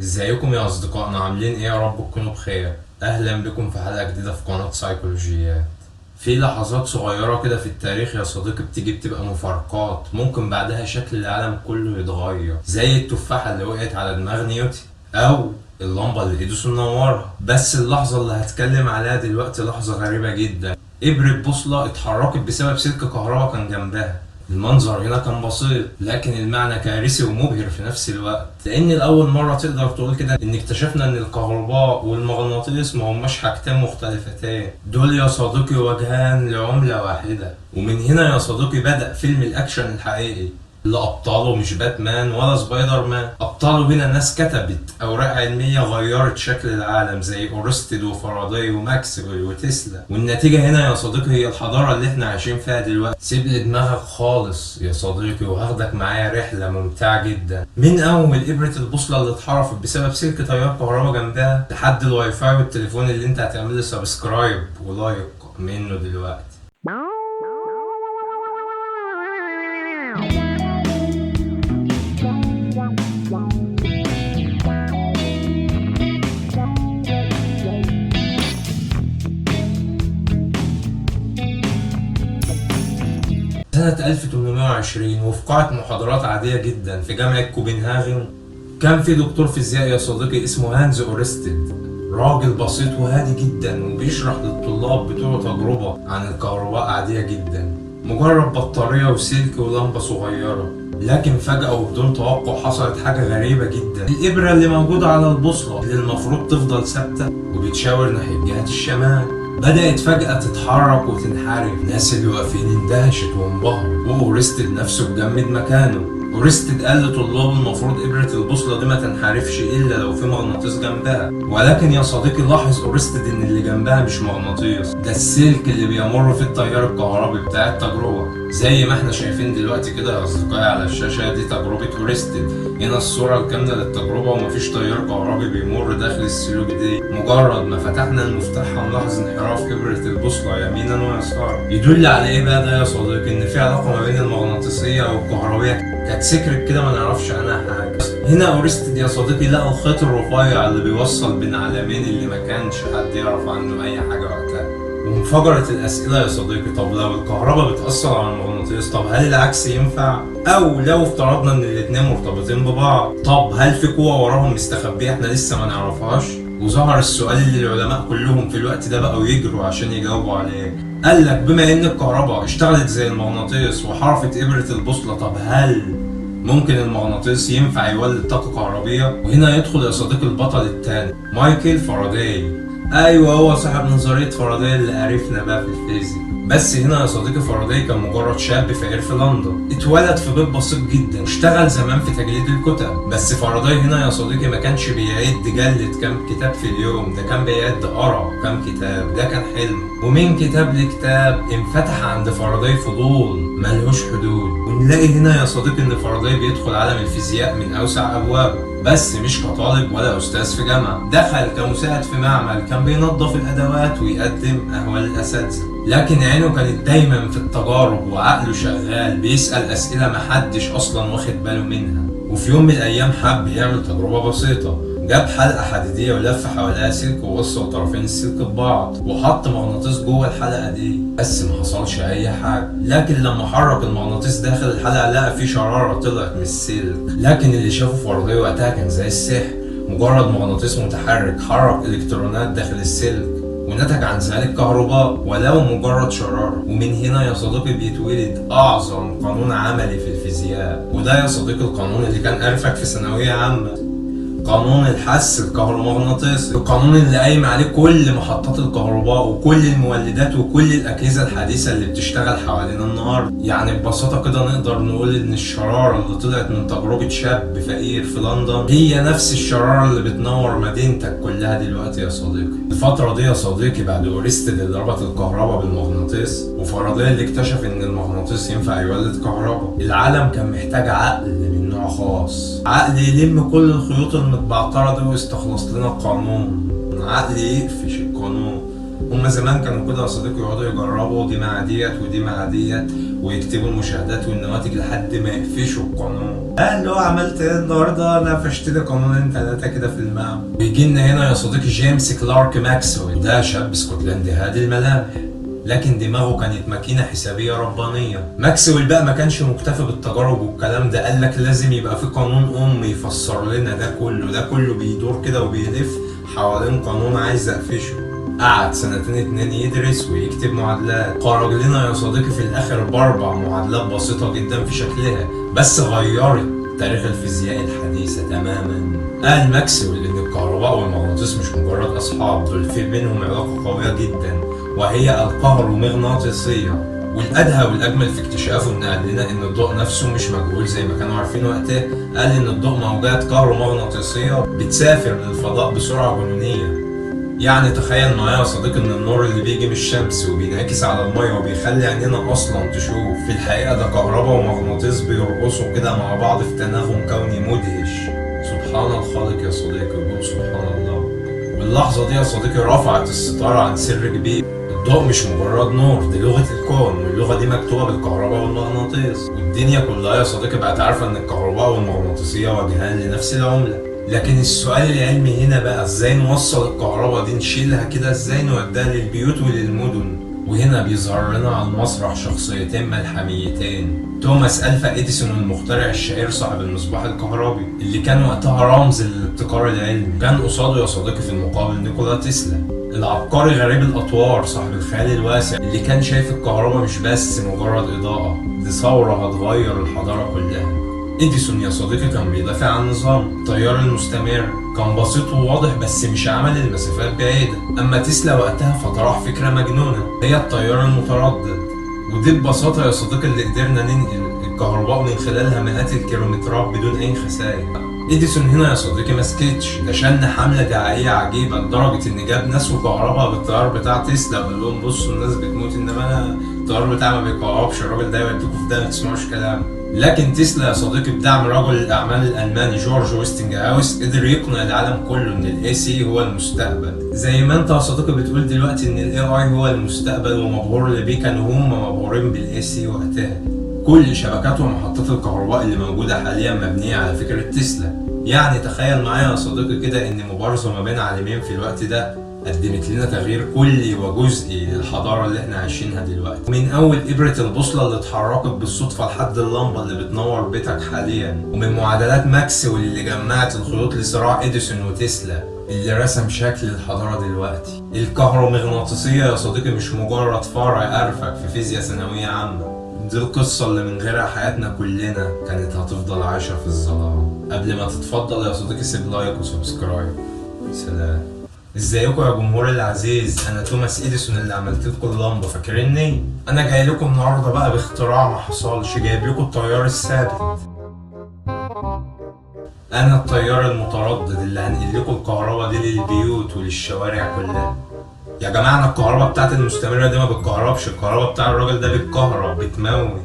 ازيكم يا اصدقائنا، عاملين ايه؟ يا رب تكونوا بخير. اهلا بكم في حلقة جديدة في قناة سيكولوجيات. في لحظات صغيرة كده في التاريخ يا صديقي بتبقى مفارقات، ممكن بعدها شكل العالم كله يتغير، زي التفاحة اللي وقعت على دماغ نيوتن، او اللمبة اللي اديسون نورها. بس اللحظة اللي هتكلم عليها دلوقتي لحظة غريبة جدا. إبرة بوصلة اتحركت بسبب سلك كهرباء كان جنبها. المنظر هنا كان بسيط، لكن المعنى كارثي ومبهر في نفس الوقت، لان لاول مره تقدر تقول كده ان اكتشفنا ان الكهرباء والمغناطيس ما هماش حاجتين مختلفتين، دول يا صديقي وجهان لعمله واحده. ومن هنا يا صديقي بدأ فيلم الاكشن الحقيقي، اللي ابطاله مش باتمان ولا سبايدر مان، ابطاله هنا ناس كتبت اوراق علميه غيرت شكل العالم زي اورستد وفاراداي وماكسويل وتسلا. والنتيجه هنا يا صديقي هي الحضاره اللي احنا عايشين فيها دلوقتي. سيب لي دماغك خالص يا صديقي وهاخدك معايا رحله ممتعه جدا، من اول ابره البوصله اللي اتحرفت بسبب سلك تيار كهرباء جنبها لحد الواي فاي والتليفون اللي انت هتعمل له سبسكرايب ولايك منه دلوقتي. سنة 1820 وفي قاعة محاضرات عادية جدا في جامعة كوبنهاجن، كان في دكتور فيزياء يا صديقي اسمه هانز أورستد. راجل بسيط وهادي جدا وبيشرح للطلاب بتوعه تجربة عن الكهرباء عادية جدا، مجرد بطارية وسلك ولمبة صغيرة. لكن فجأة وبدون توقع حصلت حاجة غريبة جدا. الإبرة اللي موجودة على البوصلة اللي المفروض تفضل ثابتة وبتشاور ناحية جهة الشمال بدأت فجأة تتحرك وتنحرف. الناس اللي واقفين اندهشت وانبهروا، وأورستد نفسه اتجمد مكانه. أورستد قال لطلابه المفروض إبرة البوصلة دي ما تنحرفش إلا لو في مغناطيس جنبها، ولكن يا صديقي لاحظ أورستد إن اللي جنبها مش مغناطيس، ده السلك اللي بيمر فيه التيار الكهربي بتاع التجربة. زي ما احنا شايفين دلوقتي كده يا أصدقائي على الشاشة، دي تجربة أورستد. هنا الصورة الكاملة للتجربة ومفيش تيار كهربي بيمر داخل السلوك دي. مجرد ما فتحنا المفتاح هنلاحظ انحراف إبرة البوصلة يمينا ويسارا. يدل على إيه بقى ده يا صديقي؟ إن في علاقة ما بين المغناطيسية والكهربية كانت سكرت كده ما نعرفش عنها حاجة. هنا أورستد يا صديقي لقى الخيط الرفيع اللي بيوصل بين عالمين اللي ما كانش حد يعرف عنه أي حاجة وقتها. وانفجرت الأسئلة يا صديقي، طب لو الكهرباء بتأثر على المغناطيس، طب هل العكس ينفع؟ أو لو افترضنا إن الاتنين مرتبطين ببعض، طب هل في قوة وراهم مستخبية احنا لسه ما نعرفهاش؟ وظهر السؤال اللي العلماء كلهم في الوقت ده بقوا يجروا عشان يجاوبوا عليه. قال لك بما إن الكهرباء اشتغلت زي المغناطيس وحرفت إبرة البوصلة، طب هل ممكن المغناطيس ينفع يولد طاقة كهربية؟ وهنا يدخل يا صديقي البطل التاني، مايكل فاراداي. ايوه هو صاحب نظريه فاراداي اللي عرفنا بقى في الفيزياء. بس هنا يا صديقي فاراداي كان مجرد شاب فقير في لندن، اتولد في بيت بسيط جدا واشتغل زمان في تجليد الكتب. بس فاراداي هنا يا صديقي ما كانش بيعد جلد كام كتاب في اليوم، ده كان بيعد قرا كام كتاب، ده كان حلم. ومن كتاب لكتاب انفتح عند فاراداي فضول ملهوش حدود. ونلاقي هنا يا صديقي ان فاراداي بيدخل عالم الفيزياء من اوسع ابوابه، بس مش كطالب ولا استاذ في جامعه، دخل كمساعد في معمل كان بينظف الادوات ويقدم قهوه للاساتذه. لكن عينه كانت دايما في التجارب وعقله شغال بيسال اسئله محدش اصلا واخد باله منها. وفي يوم من الايام حب يعمل تجربه بسيطه، جاب حلقه حديديه ولف حواليها سلك ووصل طرفين السلك ببعض وحط مغناطيس جوه الحلقه دي، بس ما حصلش اي حاجه. لكن لما حرك المغناطيس داخل الحلقه لقى في شراره طلعت من السلك. لكن اللي شافه فاراداي وقتها كان زي السحر، مجرد مغناطيس متحرك حرك الكترونات داخل السلك ونتج عن ذلك كهرباء ولو مجرد شرارة. ومن هنا يا صديقي بيتولد أعظم قانون عملي في الفيزياء، وده يا صديقي القانون اللي كان قرفك في ثانوية عامة، قانون الحث الكهرومغناطيسي. القانون اللي قايم عليه كل محطات الكهرباء وكل المولدات وكل الأجهزة الحديثة اللي بتشتغل حوالينا النهاردة. يعني ببساطة كده نقدر نقول إن الشرارة اللي طلعت من تجربة شاب فقير في لندن هي نفس الشرارة اللي بتنور مدينتك كلها دلوقتي يا صديقي. الفترة دي يا صديقي بعد أورستد اللي ربط الكهرباء بالمغناطيس وفاراداي اللي اكتشف إن المغناطيس ينفع يولد كهرباء، العالم كان محتاج عقل من نوع خاص، عقل يلم كل الخيوط المتبعترة دي ويستخلص لنا قانون، عقل يقفش القانون هما زمان كانوا كده يا صديقي يقعدوا يجربوا دي مع ديت ودي مع ديت، ويكتبوا المشاهدات والنواتج لحد ما يقفشوا القانون. قال له عملت ايه النهارده؟ انا فشت لي قانونين ثلاثه كده في المعمل. بيجي لنا هنا يا صديقي جيمس كلارك ماكسويل، ده شاب اسكتلندي هادي الملامح، لكن دماغه كانت ماكينة حسابية ربانية. ماكسويل بقى ما كانش مكتفي بالتجارب والكلام ده، قال لك لازم يبقى في قانون يفسر لنا ده كله بيدور كده وبيلف حوالين قانون عايز اقفشه. قعد سنتين 2 يدرس ويكتب معادلات، خرج لنا يا صديقي في الاخر ب4 معادلات بسيطة جدا في شكلها، بس غيرت تاريخ الفيزياء الحديثة تماما. قال ماكسويل ان الكهرباء والمغناطيس مش مجرد اصحاب، دول في بينهم علاقة قوية جدا، وهي الكهرومغناطيسية. والأدهى والأجمل في اكتشافه إن قال لنا إن الضوء نفسه مش مجهول زي ما كانوا عارفين وقتها. قال إن الضوء موجات كهرومغناطيسية بتسافر للفضاء بسرعة جنونية. يعني تخيل معايا يا صديقي إن النور اللي بيجي من الشمس وبينعكس على المية وبيخلي عينينا أصلا تشوف، في الحقيقة ده كهرباء ومغناطيس بيرقصوا كده مع بعض في تناغم كوني مدهش. سبحان الخالق يا صديقي، قول سبحان الله. واللحظة دي يا صديقي رفعت الستارة عن سر كبير. الضوء مش مجرد نور، دي لغة الكون، واللغة دي مكتوبة بالكهرباء والمغناطيس، والدنيا كلها يا صديقي بقت عارفة ان الكهرباء والمغناطيسية وجهان لنفس العملة. لكن السؤال العلمي هنا بقى ازاي نوصل الكهرباء دي، نشيلها كده ازاي، نوديها للبيوت وللمدن. وهنا بيظهر لنا على المسرح شخصيتين ملحميتين، توماس ألفا إديسون المخترع الشهير صاحب المصباح الكهربي اللي كان وقتها رمز للابتكار العلمي، كان قصاده يا صديقي في المقابل نيكولا تسلا العبقري غريب الأطوار صاحب الخيال الواسع، اللي كان شايف الكهرباء مش بس مجرد إضاءة، دي ثورة هتغير الحضارة كلها. إديسون يا صديقي كان بيدافع عن نظام التيار المستمر، كان بسيط وواضح بس مش عمل المسافات بعيدة. أما تسلا وقتها فطرح فكرة مجنونة هي التيار المتردد، ودي ببساطة يا صديقي اللي قدرنا ننقل الكهرباء من خلالها مئات الكيلومترات بدون أي خسائر. إديسون هنا يا صديقي مسكتش، ده شن حملة دعائية عجيبة لدرجة إن جاب ناس وكهرباء بالتيار بتاع تسلا وقال لهم بصوا الناس بتموت إنما أنا التيار بتاعي ما بيكهربش، الراجل ده يوديكوا في ده، ما تسمعوش كلام. لكن تسلا يا صديقي بدعم رجل الأعمال الألماني جورج ويستنجهاوس قدر يقنع العالم كله إن ال AC هو المستقبل، زي ما أنت يا صديقي بتقول دلوقتي إن ال AI هو المستقبل، ومبهور اللي بيه كانوا هم مبهورين بال AC وقتها. كل شبكات ومحطات الكهرباء اللي موجودة حاليا مبنية على فكرة تسلا. يعني تخيل معايا يا صديقي كده إن مبارزة ما بين عالمين في الوقت ده قدمت لنا تغيير كلي وجزئي للحضارة اللي احنا عايشينها دلوقتي، من أول إبرة البوصلة اللي اتحركت بالصدفة لحد اللمبة اللي بتنور بيتك حاليا، ومن معادلات ماكسويل اللي جمعت الخيوط لصراع إديسون وتسلا اللي رسم شكل الحضارة دلوقتي. الكهرومغناطيسية يا صديقي مش مجرد فرع أرفك في فيزياء ثانوية عامة، دي القصة اللي من غيرها حياتنا كلنا كانت هتفضل عايشة في الظلام. قبل ما تتفضل يا صديقي سيب لايك وسبسكرايب. سلام. ازيكم يا جمهور العزيز، انا توماس إديسون اللي عملت لكم اللمبة، فاكريني؟ انا جاي لكم النهارده بقى باختراع ما حصلش، جايب لكم التيار الثابت. انا التيار المتردد اللي هنقل لكم الكهرباء دي للبيوت وللشوارع كلها. يا جماعة انا الكهرباء بتاعت المستمرة دي ما بتكهربش، الكهرباء بتاع الراجل ده بتكهرب، بتموت.